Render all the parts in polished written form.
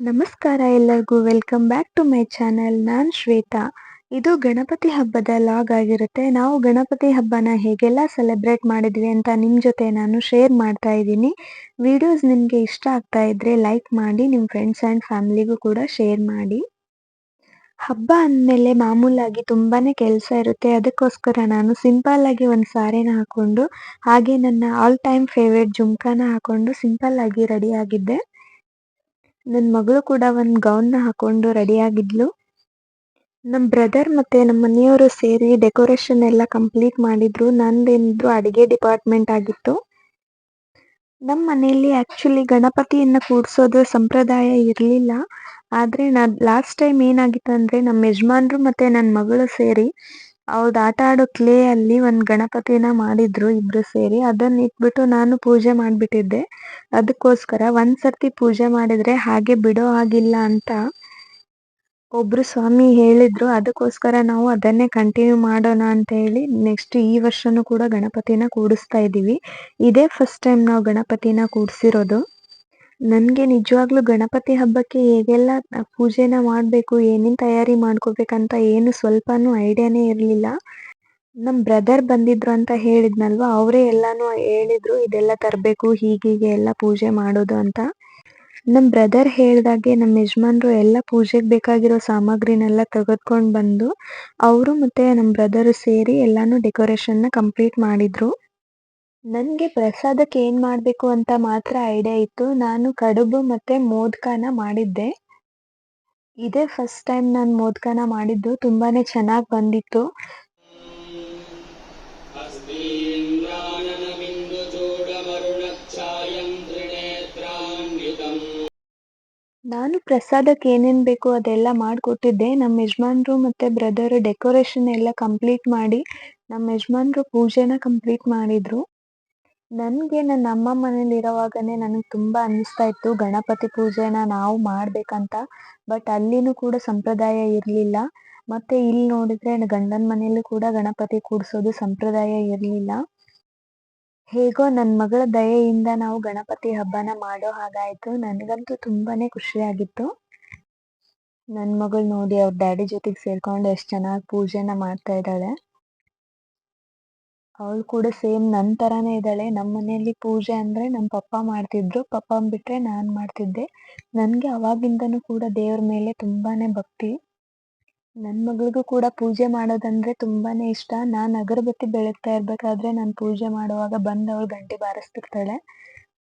ನಮಸ್ಕಾರ ಎಲ್ಲರಿಗೂ welcome back to my channel. ನಾನು ಶ್ವೇತಾ. ಇದು ಗಣಪತಿ ಹಬ್ಬದ ಲಾಗ್ ಆಗಿರುತ್ತೆ. ನಾವು ಗಣಪತಿ ಹಬ್ಬನ ಹೇಗೆಲ್ಲ ಸೆಲೆಬ್ರೇಟ್ ಮಾಡಿದ್ವಿ ಅಂತ ನಿಮ್ಮ ಜೊತೆ ನಾನು ಶೇರ್ ಮಾಡ್ತಾ ಇದ್ದೀನಿ. ವಿಡಿಯೋಸ್ ನಿಮಗೆ ಇಷ್ಟ ಆಗ್ತಾ ಇದ್ರೆ ಲೈಕ್ ಮಾಡಿ, ನಿಮ್ಮ ಫ್ರೆಂಡ್ಸ್ ಆ್ಯಂಡ್ ಫ್ಯಾಮಿಲಿಗೂ ಕೂಡ ಶೇರ್ ಮಾಡಿ. ಹಬ್ಬ ಅಂದಮೇಲೆ ಮಾಮೂಲಾಗಿ ತುಂಬಾನೇ ಕೆಲಸ ಇರುತ್ತೆ. ಅದಕ್ಕೋಸ್ಕರ ನಾನು ಸಿಂಪಲ್ ಆಗಿ ಒಂದು ಸಾರಿನ ಹಾಕೊಂಡು, ಹಾಗೆ ನನ್ನ ಆಲ್ ಟೈಮ್ ಫೇವ್ರೇಟ್ ಜುಮ್ಕಾನ ಹಾಕೊಂಡು ಸಿಂಪಲ್ ಆಗಿ ರೆಡಿ ಆಗಿದ್ದೆ. ನನ್ನ ಮಗಳು ಕೂಡ ಒಂದು ಗೌನ್ನ ಹಾಕೊಂಡು ರೆಡಿಯಾಗಿದ್ಲು. ನಮ್ಮ ಬ್ರದರ್ ಮತ್ತು ನಮ್ಮ ಮನೆಯವರು ಸೇರಿ ಡೆಕೋರೇಷನ್ ಎಲ್ಲ ಕಂಪ್ಲೀಟ್ ಮಾಡಿದ್ರು. ನಂದೇನಿದ್ರು ಅಡುಗೆ ಡಿಪಾರ್ಟ್ಮೆಂಟ್ ಆಗಿತ್ತು. ನಮ್ಮ ಮನೆಯಲ್ಲಿ ಆ್ಯಕ್ಚುಲಿ ಗಣಪತಿಯನ್ನು ಕೂಡಿಸೋದು ಸಂಪ್ರದಾಯ ಇರಲಿಲ್ಲ. ಆದರೆ ಲಾಸ್ಟ್ ಟೈಮ್ ಏನಾಗಿತ್ತು ಅಂದರೆ, ನಮ್ಮ ಯಜಮಾನ್ರು ಮತ್ತು ನನ್ನ ಮಗಳು ಸೇರಿ ಅವ್ರದ್ದು ಆಟ ಆಡೋ ಕ್ಲೇ ಅಲ್ಲಿ ಒಂದು ಗಣಪತಿನ ಮಾಡಿದ್ರು ಇಬ್ರು ಸೇರಿ. ಅದನ್ನ ಇಟ್ಬಿಟ್ಟು ನಾನು ಪೂಜೆ ಮಾಡಿಬಿಟ್ಟಿದ್ದೆ. ಅದಕ್ಕೋಸ್ಕರ ಒಂದ್ಸರ್ತಿ ಪೂಜೆ ಮಾಡಿದ್ರೆ ಹಾಗೆ ಬಿಡೋ ಹಾಗಿಲ್ಲ ಅಂತ ಒಬ್ರು ಸ್ವಾಮಿ ಹೇಳಿದ್ರು. ಅದಕ್ಕೋಸ್ಕರ ನಾವು ಅದನ್ನೇ ಕಂಟಿನ್ಯೂ ಮಾಡೋಣ ಅಂತ ಹೇಳಿ ನೆಕ್ಸ್ಟ್ ಈ ವರ್ಷನೂ ಕೂಡ ಗಣಪತಿನ ಕೂಡಿಸ್ತಾ ಇದ್ದೀವಿ. ಇದೇ ಫಸ್ಟ್ ಟೈಮ್ ನಾವು ಗಣಪತಿನ ಕೂಡಿಸಿರೋದು. ನನಗೆ ನಿಜವಾಗ್ಲೂ ಗಣಪತಿ ಹಬ್ಬಕ್ಕೆ ಹೇಗೆಲ್ಲ ಪೂಜೆನ ಮಾಡಬೇಕು, ಏನೇನು ತಯಾರಿ ಮಾಡ್ಕೋಬೇಕಂತ ಏನು ಸ್ವಲ್ಪನೂ ಐಡಿಯಾನೇ ಇರಲಿಲ್ಲ. ನಮ್ಮ ಬ್ರದರ್ ಬಂದಿದ್ರು ಅಂತ ಹೇಳಿದ್ನಲ್ವ, ಅವರೇ ಎಲ್ಲಾನು ಹೇಳಿದ್ರು, ಇದೆಲ್ಲ ತರಬೇಕು, ಹೀಗೀಗೆ ಎಲ್ಲ ಪೂಜೆ ಮಾಡೋದು ಅಂತ. ನಮ್ಮ ಬ್ರದರ್ ಹೇಳ್ದಾಗೆ ನಮ್ಮ ಯಜಮಾನ್ರು ಎಲ್ಲ ಪೂಜೆಗೆ ಬೇಕಾಗಿರೋ ಸಾಮಗ್ರಿನೆಲ್ಲ ತೆಗೆದುಕೊಂಡು ಬಂದು ಅವರು ಮತ್ತು ನಮ್ಮ ಬ್ರದರು ಸೇರಿ ಎಲ್ಲಾನು ಡೆಕೋರೇಷನ್ನ ಕಂಪ್ಲೀಟ್ ಮಾಡಿದ್ರು. ನನಗೆ ಪ್ರಸಾದಕ್ಕೆ ಏನು ಮಾಡಬೇಕು ಅಂತ ಮಾತ್ರ ಐಡಿಯಾ ಇತ್ತು. ನಾನು ಕಡುಬು ಮತ್ತು ಮೋದಕನ ಮಾಡಿದ್ದೆ. ಇದೇ ಫಸ್ಟ್ ಟೈಮ್ ನಾನು ಮೋದಕನ ಮಾಡಿದ್ದು. ತುಂಬಾ ಚೆನ್ನಾಗಿ ಬಂದಿತ್ತು. ನಾನು ಪ್ರಸಾದಕ್ಕೆ ಏನೇನು ಬೇಕು ಅದೆಲ್ಲ ಮಾಡಿಕೊಟ್ಟಿದ್ದೆ. ನಮ್ಮ ಯಜಮಾನ್ರು ಮತ್ತು ಬ್ರದರು ಡೆಕೋರೇಷನ್ ಎಲ್ಲ ಕಂಪ್ಲೀಟ್ ಮಾಡಿ ನಮ್ಮ ಯಜಮಾನ್ರು ಪೂಜೆನ ಕಂಪ್ಲೀಟ್ ಮಾಡಿದರು. ನನಗೆ ನನ್ನ ಅಮ್ಮ ಮನೇಲಿರೋವಾಗನೇ ನನಗೆ ತುಂಬ ಅನ್ನಿಸ್ತಾ ಇತ್ತು ಗಣಪತಿ ಪೂಜೆನ ನಾವು ಮಾಡಬೇಕಂತ. ಬಟ್ ಅಲ್ಲಿನೂ ಕೂಡ ಸಂಪ್ರದಾಯ ಇರಲಿಲ್ಲ. ಮತ್ತು ಇಲ್ಲಿ ನೋಡಿದರೆ ಗಂಡನ ಮನೆಯಲ್ಲೂ ಕೂಡ ಗಣಪತಿ ಕೂಡಿಸೋದು ಸಂಪ್ರದಾಯ ಇರಲಿಲ್ಲ. ಹೇಗೋ ನನ್ನ ಮಗಳ ದಯೆಯಿಂದ ನಾವು ಗಣಪತಿ ಹಬ್ಬನ ಮಾಡೋ ಹಾಗಾಯಿತು. ನನಗಂತೂ ತುಂಬಾ ಖುಷಿಯಾಗಿತ್ತು. ನನ್ನ ಮಗಳು ನೋಡಿ ಅವ್ರ ಡ್ಯಾಡಿ ಜೊತೆಗೆ ಸೇರಿಕೊಂಡು ಎಷ್ಟು ಚೆನ್ನಾಗಿ ಪೂಜೆನ ಮಾಡ್ತಾ ಇದ್ದಾಳೆ. ಅವಳು ಕೂಡ ಸೇಮ್ ನನ್ನ ಥರನೇ ಇದ್ದಾಳೆ. ನಮ್ಮ ಮನೆಯಲ್ಲಿ ಪೂಜೆ ಅಂದರೆ ನಮ್ಮ ಪಪ್ಪ ಮಾಡ್ತಿದ್ರು. ಪಪ್ಪನ ಬಿಟ್ಟರೆ ನಾನು ಮಾಡ್ತಿದ್ದೆ. ನನಗೆ ಅವಾಗಿಂದನೂ ಕೂಡ ದೇವ್ರ ಮೇಲೆ ತುಂಬಾ ಭಕ್ತಿ. ನನ್ನ ಮಗಳಿಗೂ ಕೂಡ ಪೂಜೆ ಮಾಡೋದಂದರೆ ತುಂಬಾ ಇಷ್ಟ. ನಾನು ಅಗರಬತ್ತಿ ಬೆಳಗ್ತಾ ಇರಬೇಕಾದ್ರೆ ನಾನು ಪೂಜೆ ಮಾಡುವಾಗ ಬಂದು ಅವಳು ಗಂಟೆ ಬಾರಿಸ್ತಿರ್ತಾಳೆ.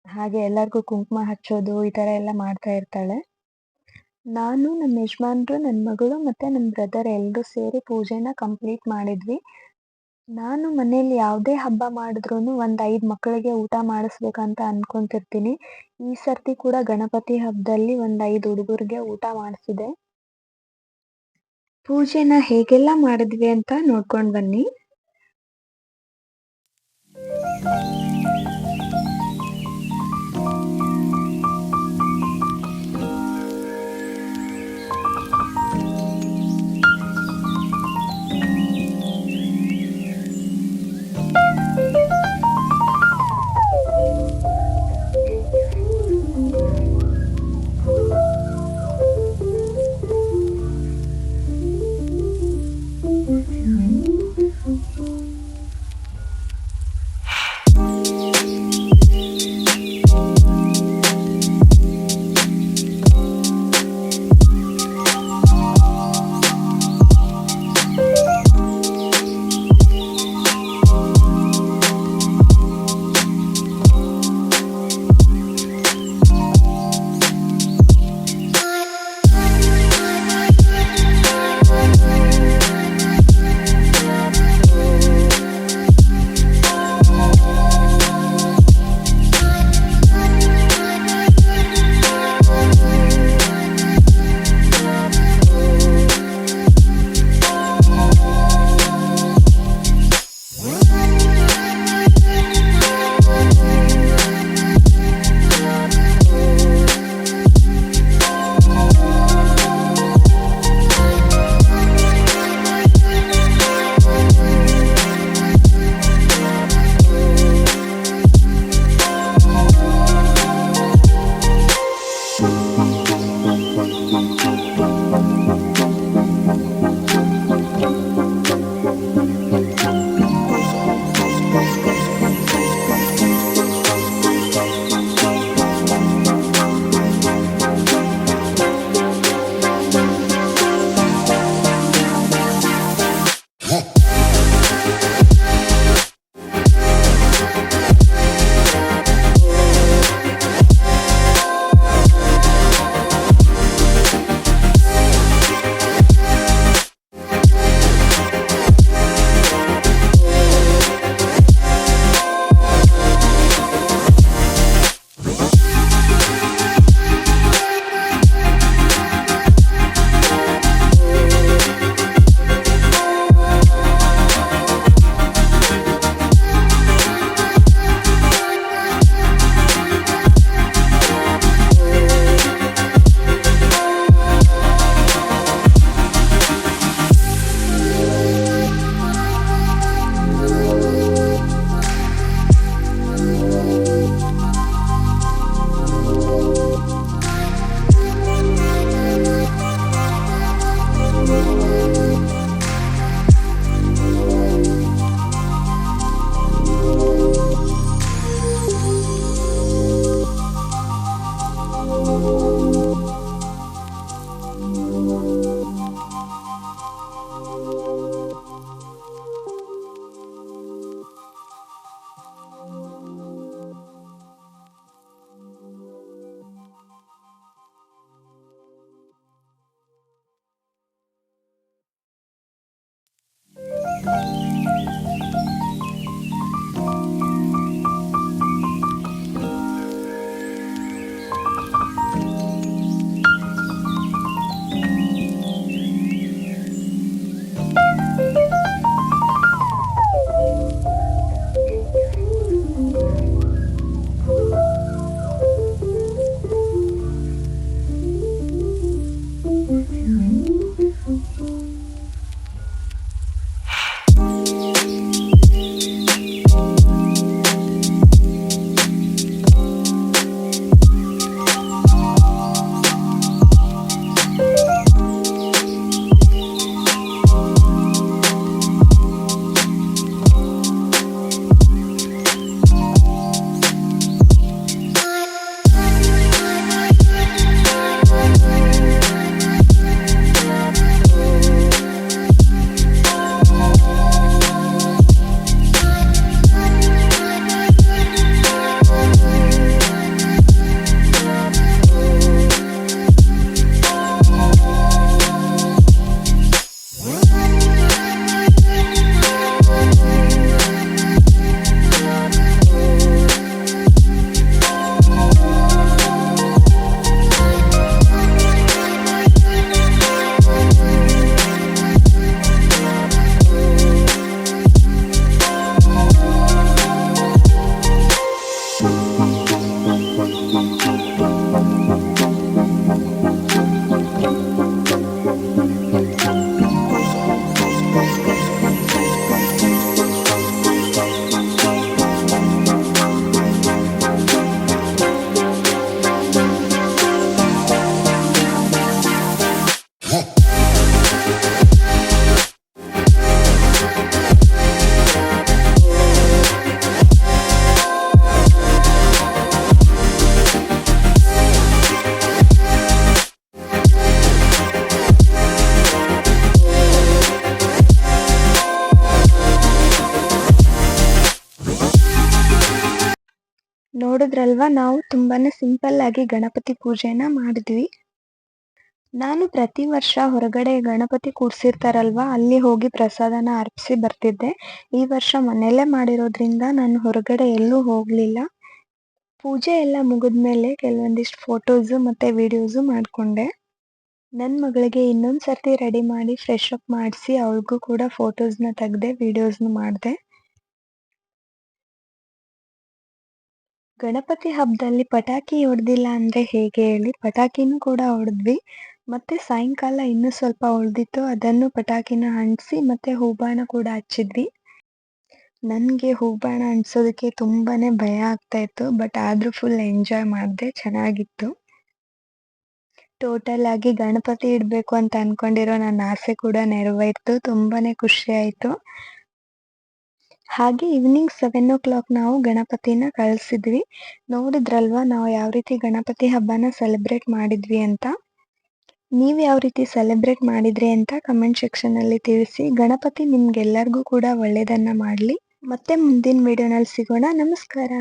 ಹಾಗೆ ಎಲ್ಲರಿಗೂ ಕುಂಕುಮ ಹಚ್ಚೋದು ಈ ಥರ ಎಲ್ಲ ಮಾಡ್ತಾ ಇರ್ತಾಳೆ. ನಾನು, ನಮ್ಮ ಯಜಮಾನ್ರು, ನನ್ನ ಮಗಳು ಮತ್ತು ನನ್ನ ಬ್ರದರ್ ಎಲ್ಲರೂ ಸೇರಿ ಪೂಜೆನ ಕಂಪ್ಲೀಟ್ ಮಾಡಿದ್ವಿ. ನಾನು ಮನೇಲಿ ಯಾವುದೇ ಹಬ್ಬ ಮಾಡಿದ್ರೂ ಒಂದು 5 ಮಕ್ಕಳಿಗೆ ಊಟ ಮಾಡಿಸ್ಬೇಕಂತ ಅಂದ್ಕೊತಿರ್ತೀನಿ. ಈ ಸರ್ತಿ ಕೂಡ ಗಣಪತಿ ಹಬ್ಬದಲ್ಲಿ ಒಂದು 5 ಹುಡುಗರಿಗೆ ಊಟ ಮಾಡಿಸಿದೆ. ಪೂಜೆನ ಹೇಗೆಲ್ಲ ಮಾಡಿದ್ವಿ ಅಂತ ನೋಡ್ಕೊಂಡು ಬನ್ನಿ. ನೋಡಿದ್ರಲ್ವಾ, ನಾವು ತುಂಬಾನೇ ಸಿಂಪಲ್ ಆಗಿ ಗಣಪತಿ ಪೂಜೆನ ಮಾಡಿದ್ವಿ. ನಾನು ಪ್ರತಿ ವರ್ಷ ಹೊರಗಡೆ ಗಣಪತಿ ಕೂರ್ಸಿರ್ತಾರಲ್ವಾ, ಅಲ್ಲಿ ಹೋಗಿ ಪ್ರಸಾದನ ಅರ್ಪಿಸಿ ಬರ್ತಿದ್ದೆ. ಈ ವರ್ಷ ಮನೆಯಲ್ಲೇ ಮಾಡಿರೋದ್ರಿಂದ ನಾನು ಹೊರಗಡೆ ಎಲ್ಲೂ ಹೋಗ್ಲಿಲ್ಲ. ಪೂಜೆ ಎಲ್ಲ ಮುಗಿದ್ಮೇಲೆ ಕೆಲವೊಂದಿಷ್ಟು ಫೋಟೋಸು ಮತ್ತೆ ವಿಡಿಯೋಸು ಮಾಡ್ಕೊಂಡೆ. ನನ್ನ ಮಗಳಿಗೆ ಇನ್ನೊಂದು ಸರ್ತಿ ರೆಡಿ ಮಾಡಿ ಫ್ರೆಶ್ ಅಪ್ ಮಾಡಿಸಿ ಅವಳಿಗೂ ಕೂಡ ಫೋಟೋಸ್ನ ತೆಗೆದೆ, ವಿಡಿಯೋಸ್ನು ಮಾಡಿದೆ. ಗಣಪತಿ ಹಬ್ಬದಲ್ಲಿ ಪಟಾಕಿ ಹೊಡೆದಿಲ್ಲ ಅಂದ್ರೆ ಹೇಗೆ ಹೇಳಿ, ಪಟಾಕಿನೂ ಕೂಡ ಹೊಡೆದ್ವಿ. ಮತ್ತೆ ಸಾಯಂಕಾಲ ಇನ್ನೂ ಸ್ವಲ್ಪ ಉಳಿದಿತ್ತು, ಅದನ್ನು ಪಟಾಕಿನ ಅಂಟಿಸಿ ಮತ್ತೆ ಹೂಬಾಣ ಕೂಡ ಹಚ್ಚಿದ್ವಿ. ನನಗೆ ಹೂಬಾಣ ಅಂಟಿಸೋದಕ್ಕೆ ತುಂಬಾನೇ ಭಯ ಆಗ್ತಾ ಇತ್ತು, ಬಟ್ ಆದರೂ ಫುಲ್ ಎಂಜಾಯ್ ಮಾಡಿದೆ, ಚೆನ್ನಾಗಿತ್ತು. ಟೋಟಲ್ ಆಗಿ ಗಣಪತಿ ಇಡಬೇಕು ಅಂತ ಅನ್ಕೊಂಡಿರೋ ನನ್ನ ಆಸೆ ಕೂಡ ನೆರವೇರಿತು, ತುಂಬಾನೇ ಖುಷಿ ಆಯಿತು. ಹಾಗೆ ಈವ್ನಿಂಗ್ 7:00 ನಾವು ಗಣಪತಿನ ಕಳಿಸಿದ್ವಿ. ನೋಡಿದ್ರಲ್ವಾ ನಾವು ಯಾವ ರೀತಿ ಗಣಪತಿ ಹಬ್ಬನ ಸೆಲೆಬ್ರೇಟ್ ಮಾಡಿದ್ವಿ ಅಂತ. ನೀವು ಯಾವ ರೀತಿ ಸೆಲೆಬ್ರೇಟ್ ಮಾಡಿದ್ರಿ ಅಂತ ಕಮೆಂಟ್ ಸೆಕ್ಷನಲ್ಲಿ ತಿಳಿಸಿ. ಗಣಪತಿ ನಿಮ್ಗೆಲ್ಲರಿಗೂ ಕೂಡ ಒಳ್ಳೆಯದನ್ನ ಮಾಡಲಿ. ಮತ್ತೆ ಮುಂದಿನ ವಿಡಿಯೋನಲ್ಲಿ ಸಿಗೋಣ. ನಮಸ್ಕಾರ.